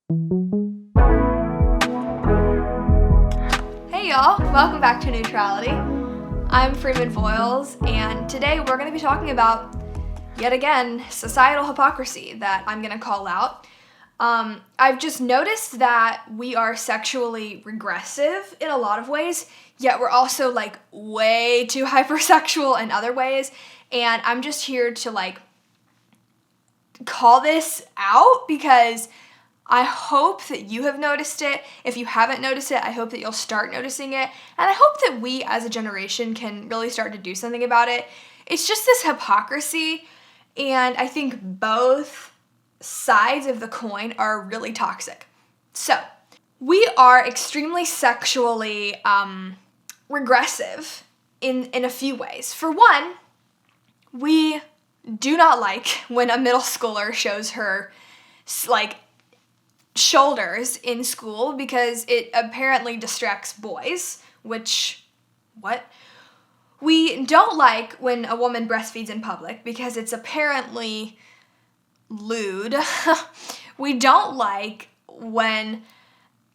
Hey y'all, welcome back to Neutrality. I'm Freeman Voiles, and today we're going to be talking about, yet again, societal hypocrisy that I'm going to call out. I've just noticed that we are sexually regressive in a lot of ways, yet we're also way too hypersexual in other ways, and I'm just here to call this out because I hope that you have noticed it. If you haven't noticed it, I hope that you'll start noticing it. And I hope that we as a generation can really start to do something about it. It's just this hypocrisy, and I think both sides of the coin are really toxic. So, we are extremely sexually regressive in a few ways. For one, we do not like when a middle schooler shows her shoulders in school because it apparently distracts boys, which, what? We don't like when a woman breastfeeds in public because it's apparently lewd. We don't like when,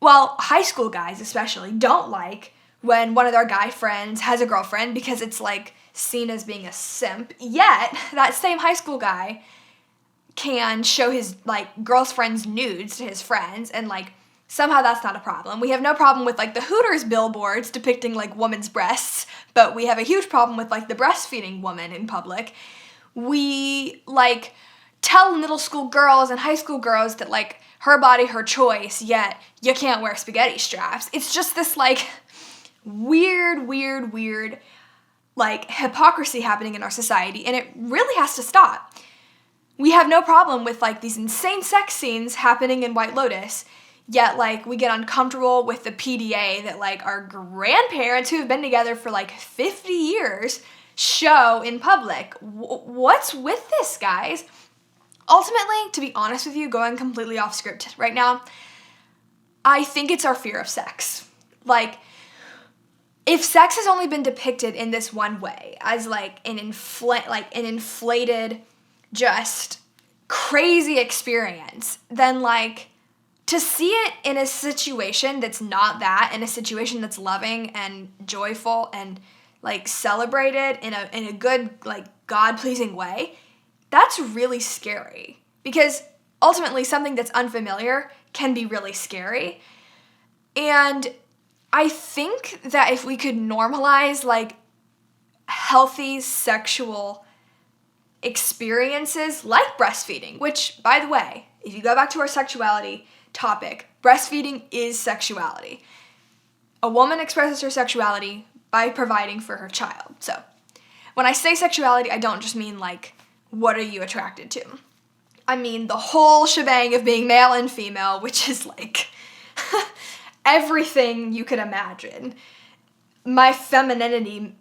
high school guys especially don't like when one of their guy friends has a girlfriend because it's seen as being a simp. Yet, that same high school guy can show his girlfriend's nudes to his friends, and somehow that's not a problem. We have no problem with the Hooters billboards depicting women's breasts, but we have a huge problem with the breastfeeding woman in public. We tell middle school girls and high school girls that her body, her choice, yet you can't wear spaghetti straps. It's just this weird hypocrisy happening in our society, and it really has to stop. We have no problem with these insane sex scenes happening in White Lotus, yet we get uncomfortable with the PDA that our grandparents who have been together for 50 years show in public. What's with this, guys? Ultimately, to be honest with you, going completely off script right now, I think it's our fear of sex. If sex has only been depicted in this one way, as an inflated, just crazy experience, then to see it in a situation that's not that, in a situation that's loving and joyful and celebrated in a good God-pleasing way, that's really scary, because ultimately something that's unfamiliar can be really scary. And I think that if we could normalize healthy sexual experiences like breastfeeding, which, by the way, if you go back to our sexuality topic, breastfeeding is sexuality. A woman expresses her sexuality by providing for her child. So, when I say sexuality, I don't just mean what are you attracted to? I mean the whole shebang of being male and female, which is everything you could imagine. My femininity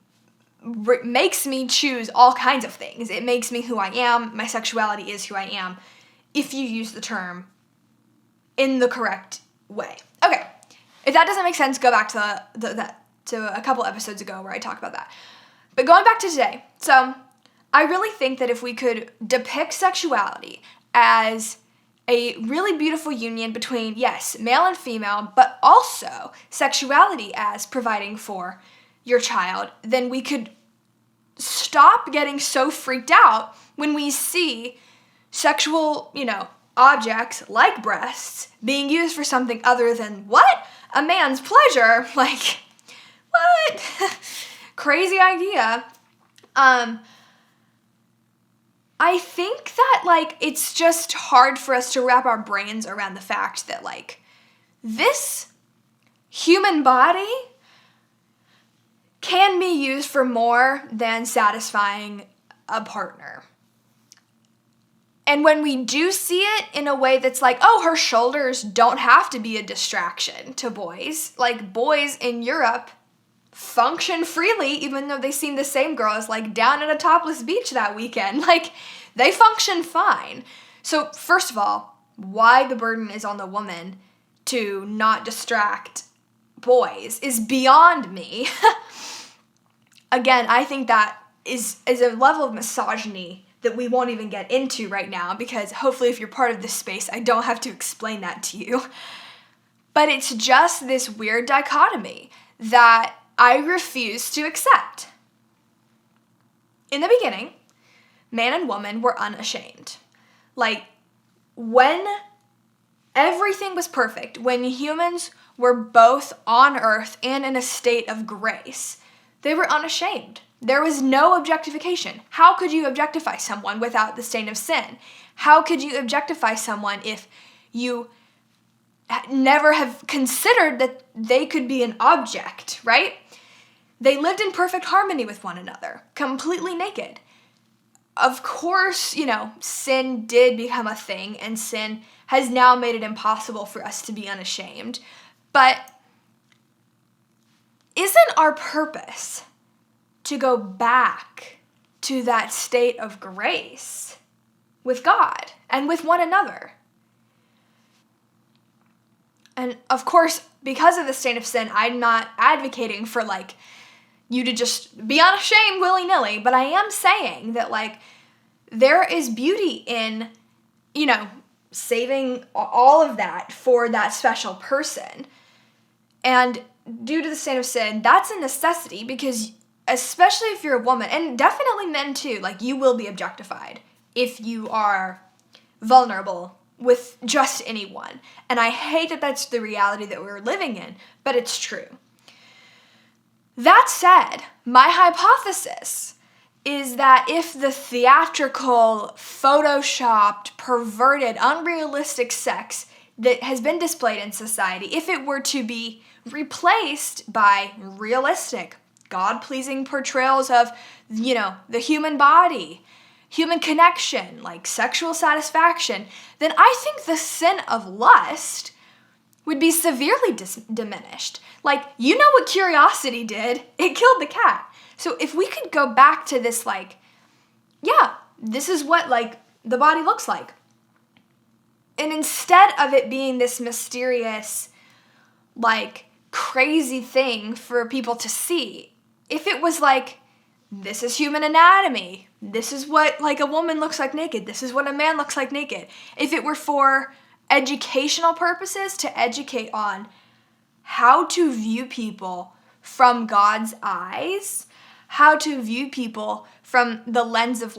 makes me choose all kinds of things. It makes me who I am. My sexuality is who I am, if you use the term in the correct way. Okay, if that doesn't make sense, go back to a couple episodes ago where I talked about that. But going back to today, so I really think that if we could depict sexuality as a really beautiful union between, yes, male and female, but also sexuality as providing for your child, then we could stop getting so freaked out when we see sexual, objects like breasts being used for something other than what? A man's pleasure. What? Crazy idea. I think that it's just hard for us to wrap our brains around the fact that this human body can be used for more than satisfying a partner. And when we do see it in a way that's her shoulders don't have to be a distraction to boys. Boys in Europe function freely, even though they seen the same girls down at a topless beach that weekend. They function fine. So first of all, why the burden is on the woman to not distract boys is beyond me. Again, I think that is a level of misogyny that we won't even get into right now, because hopefully if you're part of this space, I don't have to explain that to you. But it's just this weird dichotomy that I refuse to accept. In the beginning, man and woman were unashamed. Like, when everything was perfect, when humans were both on earth and in a state of grace, they were unashamed. There was no objectification. How could you objectify someone without the stain of sin? How could you objectify someone if you never have considered that they could be an object, right? They lived in perfect harmony with one another, completely naked. Of course, sin did become a thing, and sin has now made it impossible for us to be unashamed. But isn't our purpose to go back to that state of grace with God and with one another? And of course, because of the stain of sin, I'm not advocating for you to just be unashamed willy-nilly, but I am saying that there is beauty in, saving all of that for that special person. And due to the stain of sin, that's a necessity, because especially if you're a woman, and definitely men too, you will be objectified if you are vulnerable with just anyone. And I hate that that's the reality that we're living in, but it's true. That said, my hypothesis is that if the theatrical, photoshopped, perverted, unrealistic sex that has been displayed in society, if it were to be replaced by realistic, God-pleasing portrayals of, the human body, human connection, sexual satisfaction, then I think the sin of lust would be severely diminished. What curiosity did? It killed the cat. So if we could go back to this, this is what, the body looks like. And instead of it being this mysterious, crazy thing for people to see, if it was this is human anatomy, this is what, a woman looks like naked, this is what a man looks like naked. If it were for educational purposes, to educate on how to view people from God's eyes, how to view people from the lens of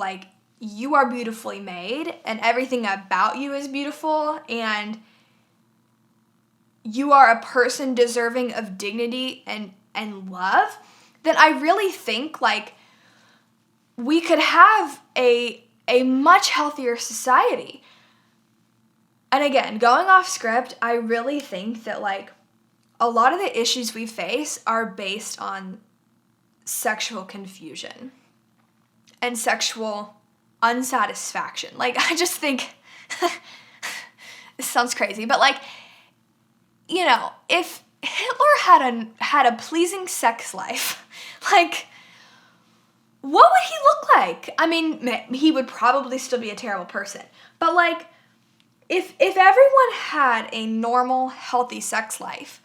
you are beautifully made and everything about you is beautiful and you are a person deserving of dignity and love, then I really think we could have a much healthier society. And again, going off script, I really think that a lot of the issues we face are based on sexual confusion and sexual unsatisfaction. I just think, this sounds crazy, but if Hitler had a pleasing sex life, what would he look like? I mean, he would probably still be a terrible person, but if everyone had a normal, healthy sex life,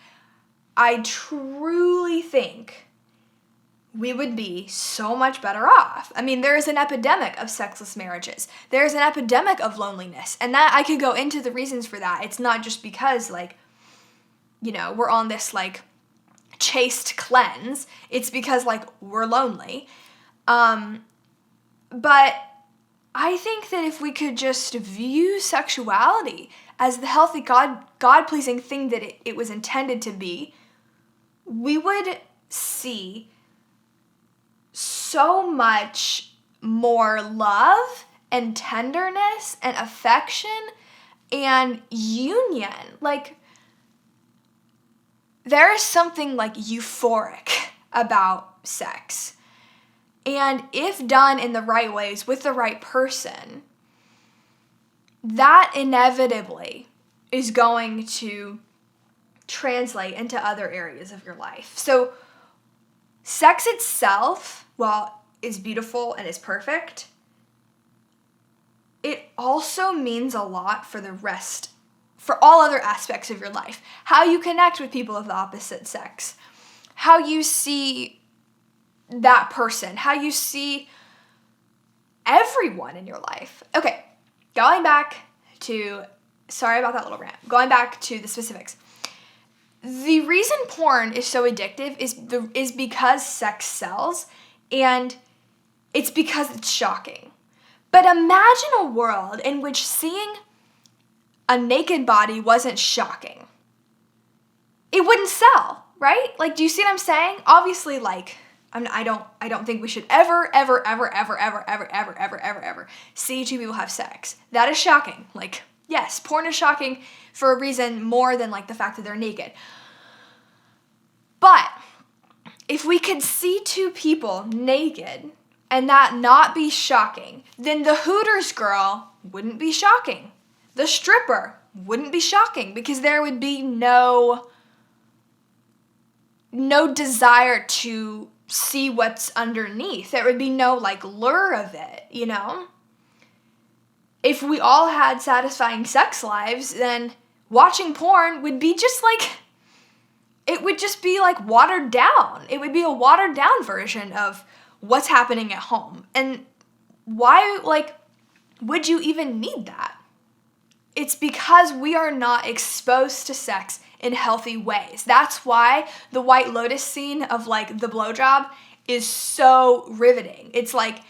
I truly think we would be so much better off. I mean, there is an epidemic of sexless marriages. There is an epidemic of loneliness. And that I could go into the reasons for that. It's not just because, we're on this, chaste cleanse. It's because, we're lonely. But I think that if we could just view sexuality as the healthy, God-pleasing thing that it was intended to be, we would see so much more love and tenderness and affection and union. There is something euphoric about sex. And if done in the right ways with the right person, that inevitably is going to translate into other areas of your life. So sex itself, while is beautiful and is perfect, it also means a lot for all other aspects of your life. How you connect with people of the opposite sex, how you see that person, how you see everyone in your life. Okay, going back to, sorry about that little rant, going back to the specifics. The reason porn is so addictive is because sex sells, and it's because it's shocking. But imagine a world in which seeing a naked body wasn't shocking. It wouldn't sell, right? Like, do you see what I'm saying? Obviously, like, I don't think we should ever see two people have sex. That is shocking. Like, yes, porn is shocking for a reason more than like the fact that they're naked. But if we could see two people naked and that not be shocking, then the Hooters girl wouldn't be shocking. The stripper wouldn't be shocking because there would be no desire to see what's underneath. There would be no like lure of it, you know? If we all had satisfying sex lives, then watching porn would be just like, it would just be like watered down. It would be a watered down version of what's happening at home. And why, like, would you even need that? It's because we are not exposed to sex in healthy ways. That's why the White Lotus scene of like the blowjob is so riveting. It's like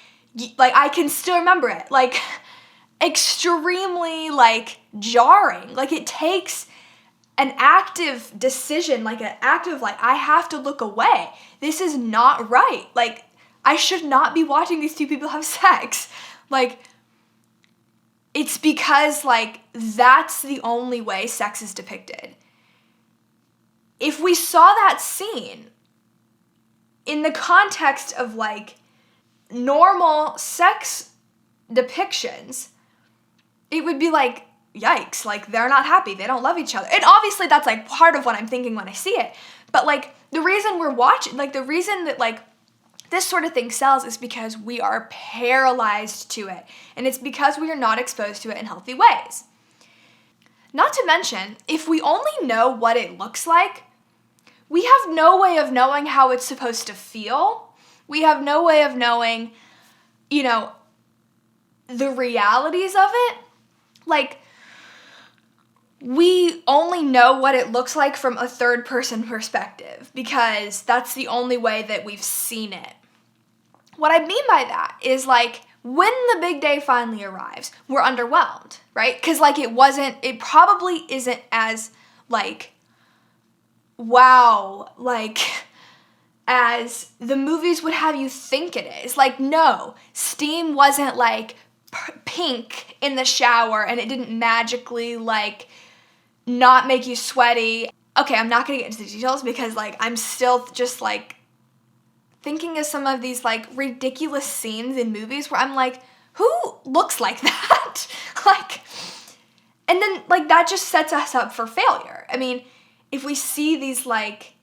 I can still remember it. Like, extremely like jarring. Like, it takes an active decision, like an active, like, I have to look away. This is not right. Like, I should not be watching these two people have sex. Like, it's because, like, that's the only way sex is depicted. If we saw that scene in the context of, like, normal sex depictions, it would be like, yikes, like, they're not happy, they don't love each other. And obviously that's like part of what I'm thinking when I see it. But like, the reason we're watching, like, the reason that like this sort of thing sells is because we are paralyzed to it. And it's because we are not exposed to it in healthy ways. Not to mention, if we only know what it looks like, we have no way of knowing how it's supposed to feel. We have no way of knowing, you know, the realities of it. Like, we only know what it looks like from a third person perspective because that's the only way that we've seen it. What I mean by that is, like, when the big day finally arrives, we're underwhelmed, right? Because, like, it probably isn't as, like, wow, like, as the movies would have you think it is. Like, no, steam wasn't, like, pink in the shower and it didn't magically, like, not make you sweaty. Okay, I'm not gonna get into the details because, like, I'm still just, like, thinking of some of these, like, ridiculous scenes in movies where I'm like, who looks like that? Like, and then, like, that just sets us up for failure. I mean, if we see these, like,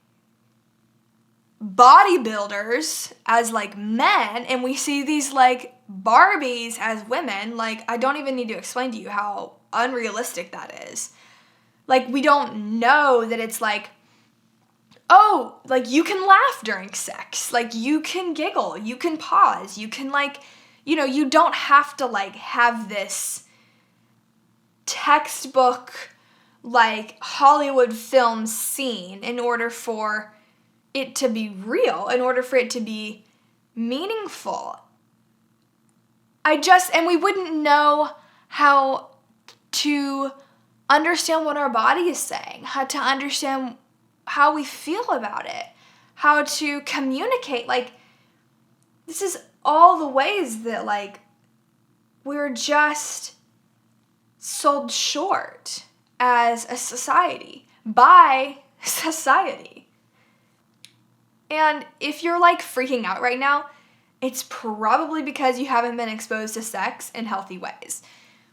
bodybuilders as, like, men and we see these, like, Barbies as women, like, I don't even need to explain to you how unrealistic that is. Like, we don't know that it's like, oh, like, you can laugh during sex. Like, you can giggle. You can pause. You can, like, you know, you don't have to, like, have this textbook, like, Hollywood film scene in order for it to be real, in order for it to be meaningful. And we wouldn't know how to understand what our body is saying, how to understand how we feel about it, how to communicate. Like, this is all the ways that, like, we're just sold short as a society, by society. And if you're, like, freaking out right now, it's probably because you haven't been exposed to sex in healthy ways.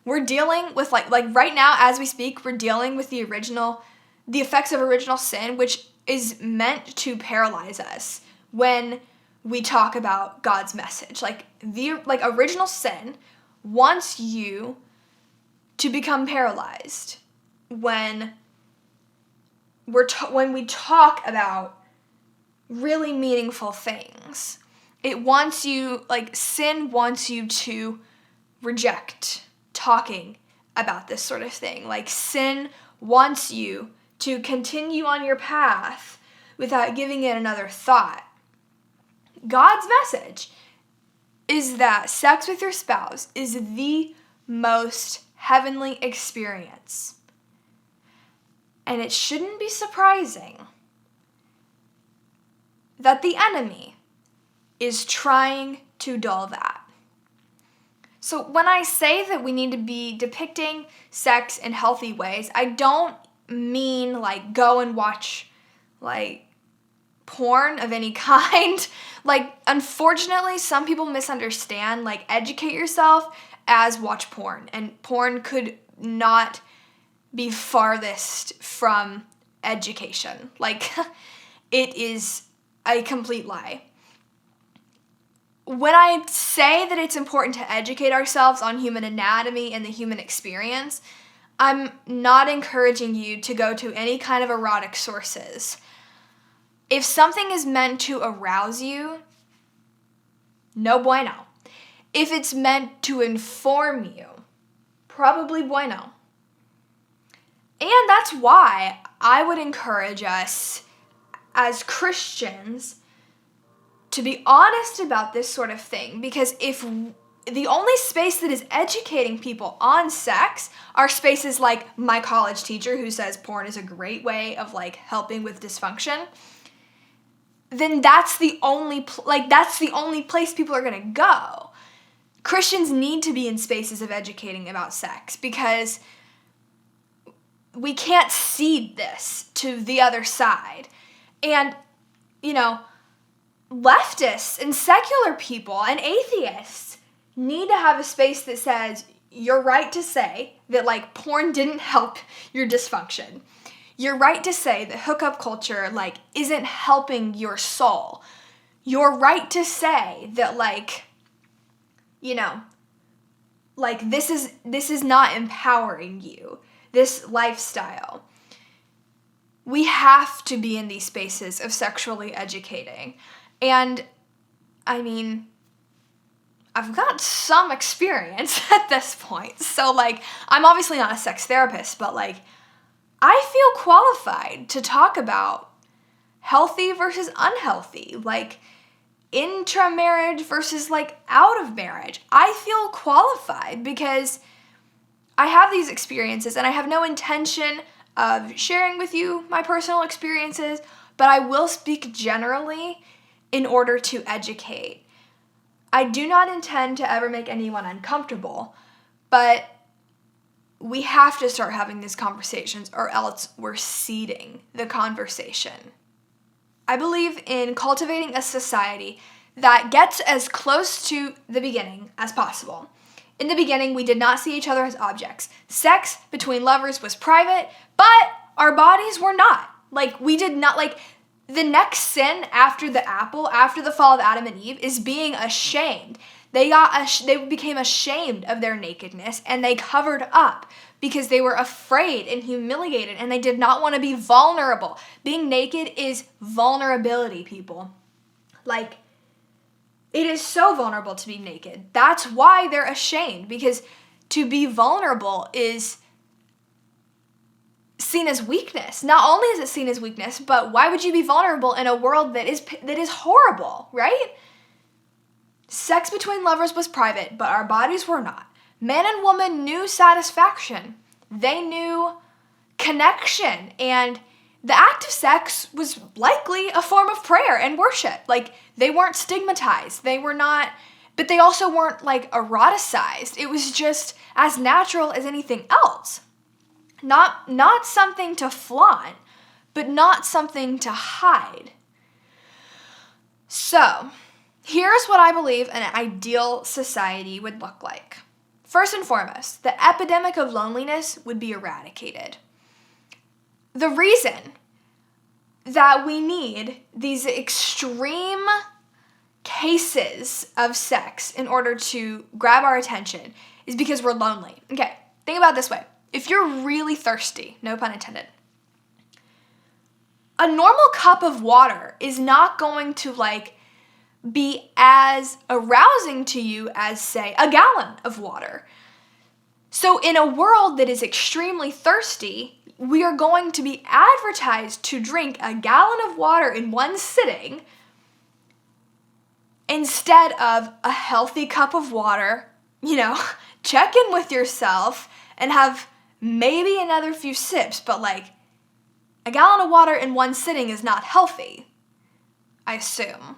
We're dealing with, like right now, as we speak, we're dealing with the effects of original sin, which is meant to paralyze us when we talk about God's message. Like, original sin wants you to become paralyzed when we talk about really meaningful things. It wants you, like, sin wants you to reject talking about this sort of thing. Like, sin wants you to continue on your path without giving it another thought. God's message is that sex with your spouse is the most heavenly experience. And it shouldn't be surprising that the enemy is trying to dull that. So when I say that we need to be depicting sex in healthy ways, I don't mean like go and watch like porn of any kind. Like, unfortunately, some people misunderstand, like, educate yourself as watch porn. And porn could not be farthest from education. Like, it is a complete lie. When I say that it's important to educate ourselves on human anatomy and the human experience, I'm not encouraging you to go to any kind of erotic sources. If something is meant to arouse you, no bueno. If it's meant to inform you, probably bueno. And that's why I would encourage us as Christians to be honest about this sort of thing, because if the only space that is educating people on sex are spaces like my college teacher who says porn is a great way of like helping with dysfunction, then that's the only place people are going to go. Christians need to be in spaces of educating about sex because we can't cede this to the other side. And, you know, leftists and secular people and atheists need to have a space that says you're right to say that, like, porn didn't help your dysfunction. You're right to say that hookup culture, like, isn't helping your soul. You're right to say that, like, you know, like, this is not empowering you, this lifestyle. We have to be in these spaces of sexually educating. And, I mean, I've got some experience at this point. So, like, I'm obviously not a sex therapist, but, like, I feel qualified to talk about healthy versus unhealthy, like, intra-marriage versus, like, out of marriage. I feel qualified because I have these experiences and I have no intention of sharing with you my personal experiences, but I will speak generally in order to educate. I do not intend to ever make anyone uncomfortable, but we have to start having these conversations or else we're ceding the conversation. I believe in cultivating a society that gets as close to the beginning as possible. In the beginning, we did not see each other as objects. Sex between lovers was private, but our bodies were not. Like, we did not, like, the next sin after the apple, after the fall of Adam and Eve, is being ashamed. They became ashamed of their nakedness, and they covered up because they were afraid and humiliated, and they did not want to be vulnerable. Being naked is vulnerability, people. Like, it is so vulnerable to be naked. That's why they're ashamed, because to be vulnerable is seen as weakness. Not only is it seen as weakness, but why would you be vulnerable in a world that is horrible, right? Sex between lovers was private, but our bodies were not. Man and woman knew satisfaction. They knew connection, and the act of sex was likely a form of prayer and worship. Like, they weren't stigmatized. They were not, but they also weren't, like, eroticized. It was just as natural as anything else. Not something to flaunt, but not something to hide. So, here's what I believe an ideal society would look like. First and foremost, the epidemic of loneliness would be eradicated. The reason that we need these extreme cases of sex in order to grab our attention is because we're lonely. Okay, think about it this way. If you're really thirsty, no pun intended, a normal cup of water is not going to, like, be as arousing to you as, say, a gallon of water. So in a world that is extremely thirsty, we are going to be advertised to drink a gallon of water in one sitting instead of a healthy cup of water. Check in with yourself and have maybe another few sips, but like a gallon of water in one sitting is not healthy. I assume.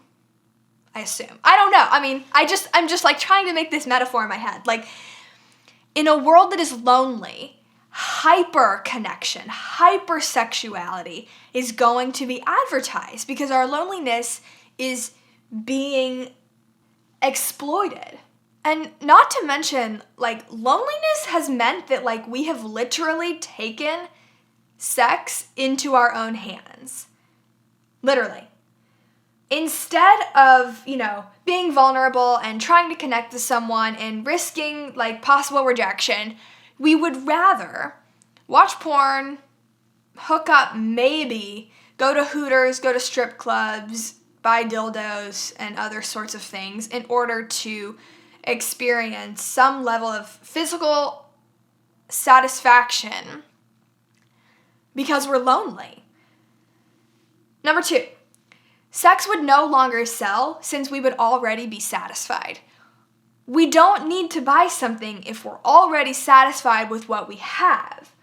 I don't know. I mean, I'm just like trying to make this metaphor in my head. Like, in a world that is lonely, hyper connection, hypersexuality is going to be advertised because our loneliness is being exploited. And not to mention, like, loneliness has meant that, like, we have literally taken sex into our own hands. Literally. Instead of, being vulnerable and trying to connect with someone and risking, like, possible rejection, we would rather watch porn, hook up maybe, go to Hooters, go to strip clubs, buy dildos and other sorts of things in order to experience some level of physical satisfaction because we're lonely. Number 2, sex would no longer sell since we would already be satisfied. We don't need to buy something if we're already satisfied with what we have.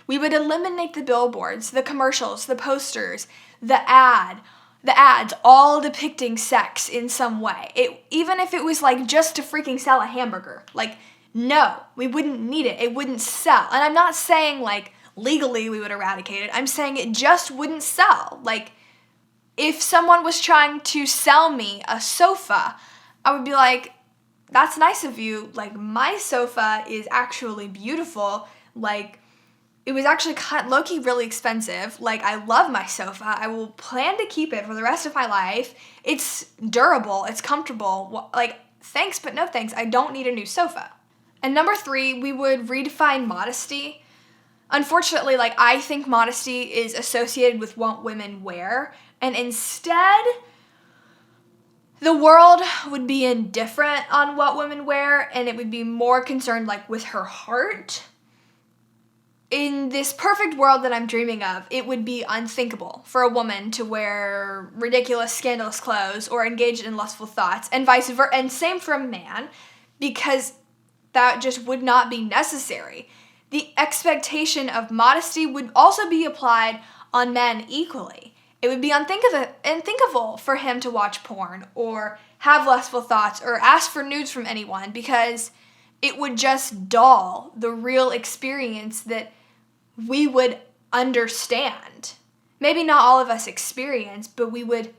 We would eliminate the billboards, the commercials, the posters, the ads, all depicting sex in some way. Even if it was like just to freaking sell a hamburger. Like, no, we wouldn't need it. It wouldn't sell. And I'm not saying like legally we would eradicate it. I'm saying it just wouldn't sell. Like, if someone was trying to sell me a sofa, I would be like, that's nice of you. Like, my sofa is actually beautiful. Like, it was actually low-key really expensive. Like, I love my sofa. I will plan to keep it for the rest of my life. It's durable. It's comfortable. Like, thanks, but no thanks. I don't need a new sofa. And number 3, we would redefine modesty. Unfortunately, like, I think modesty is associated with what women wear. And instead, the world would be indifferent on what women wear, and it would be more concerned, like, with her heart. In this perfect world that I'm dreaming of, it would be unthinkable for a woman to wear ridiculous, scandalous clothes or engage in lustful thoughts, and vice versa, and same for a man, because that just would not be necessary. The expectation of modesty would also be applied on men equally. It would be unthinkable for him to watch porn or have lustful thoughts or ask for nudes from anyone because it would just dull the real experience that we would understand. Maybe not all of us experience, but we would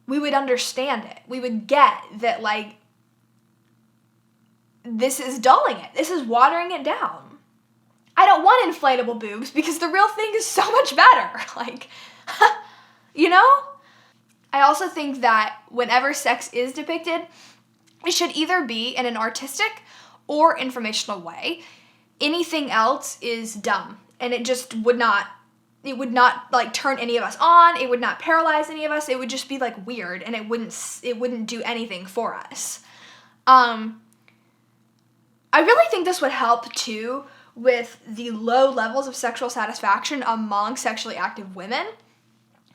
understand it. We would get that, like, this is dulling it. This is watering it down. I don't want inflatable boobs because the real thing is so much better. Like, I also think that whenever sex is depicted, it should either be in an artistic or informational way. Anything else is dumb, and it would not like turn any of us on. It would not paralyze any of us. It would just be like weird, and it wouldn't do anything for us. I really think this would help too with the low levels of sexual satisfaction among sexually active women.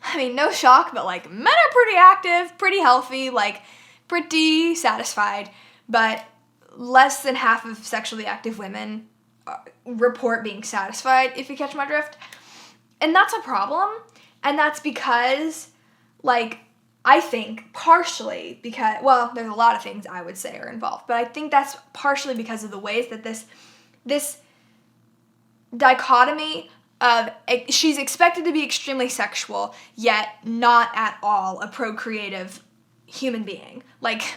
I mean, no shock, but like men are pretty active, pretty healthy, like pretty satisfied, but less than half of sexually active women report being satisfied, if you catch my drift. And that's a problem, and that's because, like, I think partially because, well, there's a lot of things I would say are involved, but I think that's partially because of the ways that this dichotomy of she's expected to be extremely sexual, yet not at all a procreative human being. Like,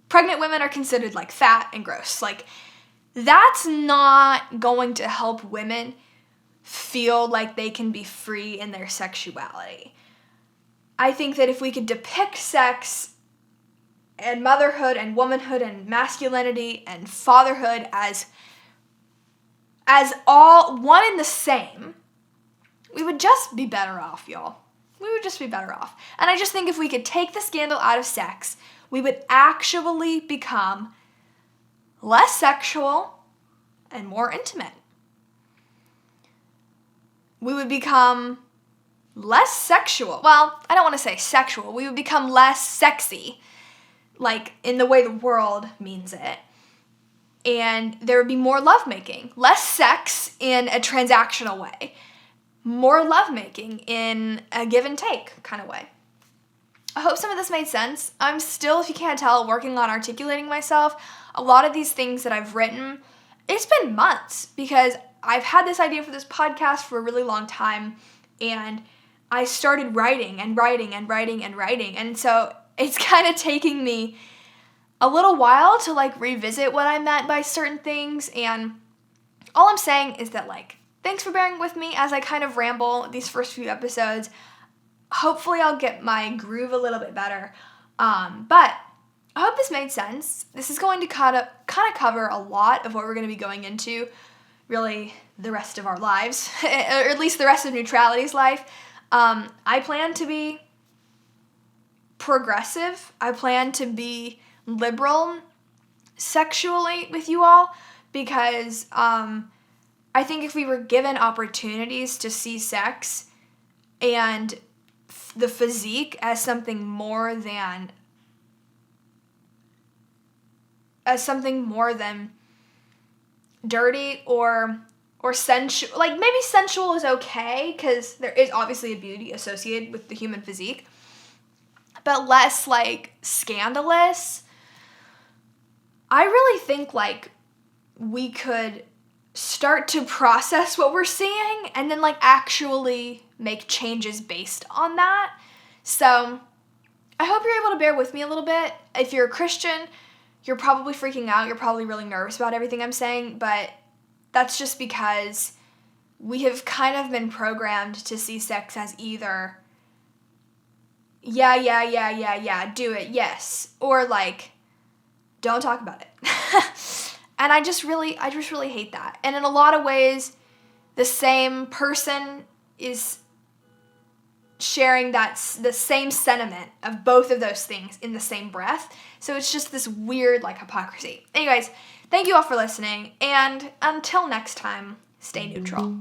pregnant women are considered, like, fat and gross. Like, that's not going to help women feel like they can be free in their sexuality. I think that if we could depict sex and motherhood and womanhood and masculinity and fatherhood as all one and the same, we would just be better off, y'all. we would just be better off. And I just think if we could take the scandal out of sex, we would actually become less sexual and more intimate. We would become less sexual. Well, I don't want to say sexual. We would become less sexy, like in the way the world means it. And there would be more lovemaking. Less sex in a transactional way. More lovemaking in a give and take kind of way. I hope some of this made sense. I'm still, if you can't tell, working on articulating myself. A lot of these things that I've written, it's been months because I've had this idea for this podcast for a really long time, and I started writing and writing and writing and writing, and so it's kind of taking me a little while to like revisit what I meant by certain things, and all I'm saying is that like, thanks for bearing with me as I kind of ramble these first few episodes. Hopefully I'll get my groove a little bit better, but I hope this made sense. This is going to kind of cover a lot of what we're going to be going into, really the rest of our lives, or at least the rest of Neutrality's life. I plan to be progressive. I plan to be liberal sexually with you all because I think if we were given opportunities to see sex and the physique as something more than dirty or sensual, like maybe sensual is okay because there is obviously a beauty associated with the human physique, but less like scandalous. I really think like we could start to process what we're seeing and then like actually make changes based on that. So I hope you're able to bear with me a little bit. If you're a Christian, you're probably freaking out. You're probably really nervous about everything I'm saying, but that's just because we have kind of been programmed to see sex as either yeah, do it, yes, or like don't talk about it. And I just really hate that. And in a lot of ways, the same person is sharing the same sentiment of both of those things in the same breath. So it's just this weird like hypocrisy. Anyways, thank you all for listening, and until next time, stay neutral.